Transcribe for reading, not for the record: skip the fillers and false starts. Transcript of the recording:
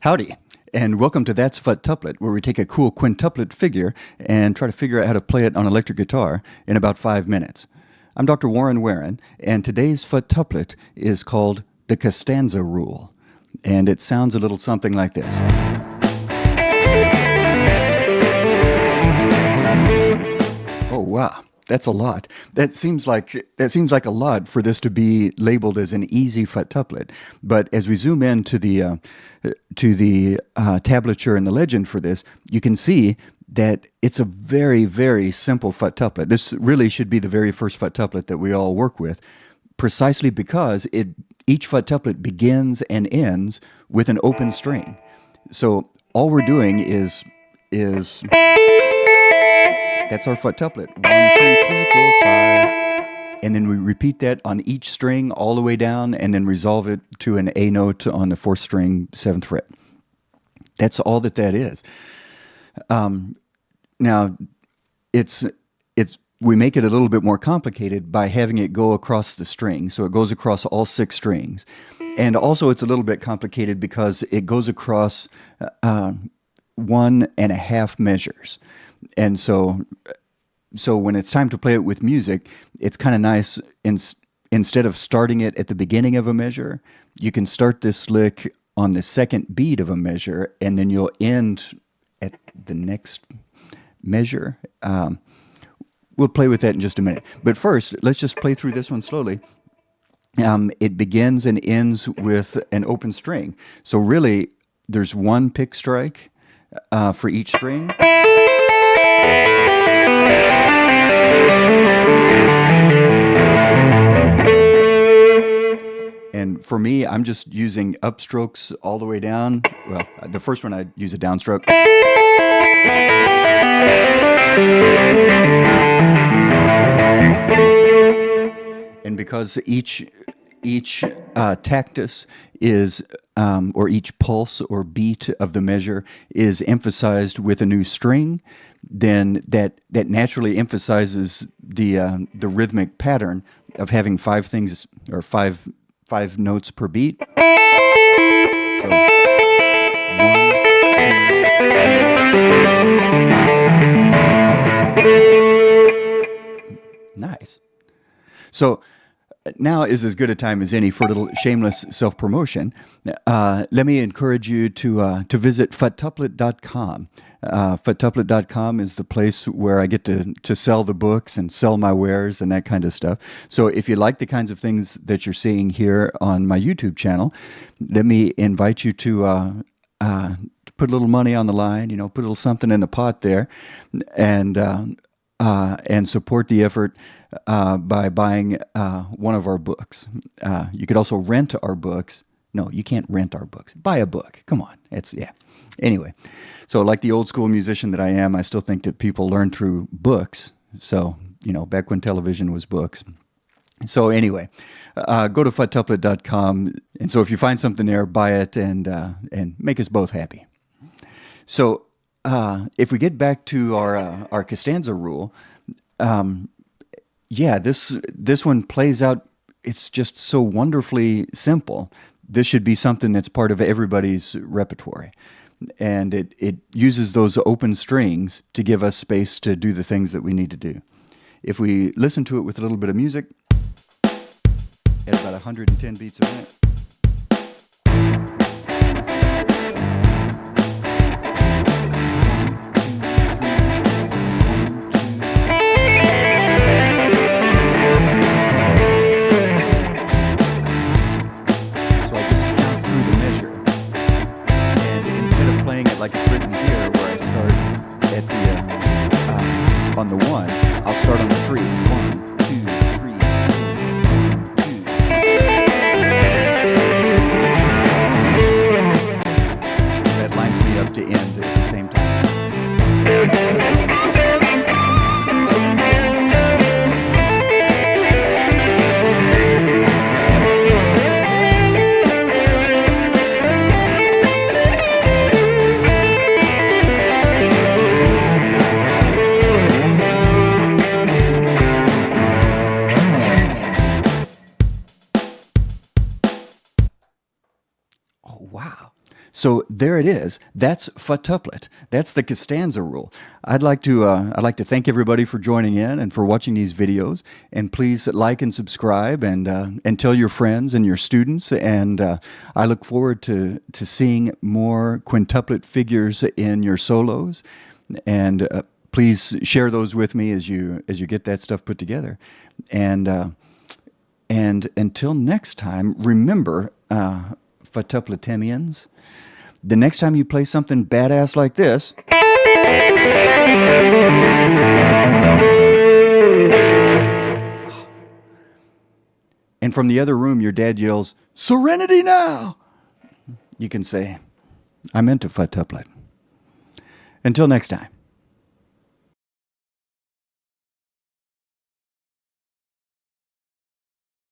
Howdy, and welcome to That's Futtuplet, where we take a cool quintuplet figure and try to figure out how to play it on electric guitar in about 5 minutes. I'm Dr. Warren Warren, and today's futtuplet is called the Costanza Rule, and it sounds a little something like this. Oh, wow. That's a lot. That seems like a lot for this to be labeled as an easy futtuplet. But as we zoom in to the tablature and the legend for this, you can see that it's a very, very simple futtuplet. This really should be the very first futtuplet that we all work with, precisely because each futtuplet begins and ends with an open string. So all we're doing is that's our futtuplet. 1, 2, 3, 4, 5. And then we repeat that on each string all the way down and then resolve it to an A note on the 4th string, 7th fret. That's all that is. Now, we make it a little bit more complicated by having it go across the string. So it goes across all 6 strings. And also it's a little bit complicated because it goes across 1.5 measures. And so when it's time to play it with music, it's kind of nice. Instead of starting it at the beginning of a measure, you can start this lick on the second beat of a measure, and then you'll end at the next measure. We'll play with that in just a minute. But first, let's just play through this one slowly. It begins and ends with an open string. So really, there's one pick strike for each string. And for me, I'm just using upstrokes all the way down. Well, the first one I use a downstroke. And because each tactus is, or each pulse or beat of the measure is emphasized with a new string, then that naturally emphasizes the rhythmic pattern of having 5 things or five notes per beat. So 1, 2, 3, 4, 5, 6. Nice. So now is as good a time as any for a little shameless self-promotion. Let me encourage you to visit futtuplet.com. Futtuplet.com is the place where I get to sell the books and sell my wares and that kind of stuff. So if you like the kinds of things that you're seeing here on my YouTube channel, let me invite you to put a little money on the line, put a little something in the pot there, and support the effort by buying one of our books. You could also rent our books. No, you can't rent our books. Buy a book. Come on. Anyway, so like the old school musician that I am, I still think that people learn through books. So, back when television was books. So anyway, go to futtuplet.com. And so if you find something there, buy it and make us both happy. So if we get back to our Costanza rule, this one plays out. It's just so wonderfully simple. This should be something that's part of everybody's repertoire. And it uses those open strings to give us space to do the things that we need to do. If we listen to it with a little bit of music, at about 110 beats a minute, like it's written here, where I start at on the 1, I'll start on the 3. 1, 2, 3, 1, 2. That lines me up to end at the same time. So there it is. That's futtuplet. That's the Costanza rule. I'd like to thank everybody for joining in and for watching these videos. And please like and subscribe and tell your friends and your students. And I look forward to seeing more quintuplet figures in your solos. And please share those with me as you get that stuff put together. And until next time, remember, futtupletemians, the next time you play something badass like this, and from the other room your dad yells, "Serenity now!" you can say, "I meant to futtuplet." Until next time.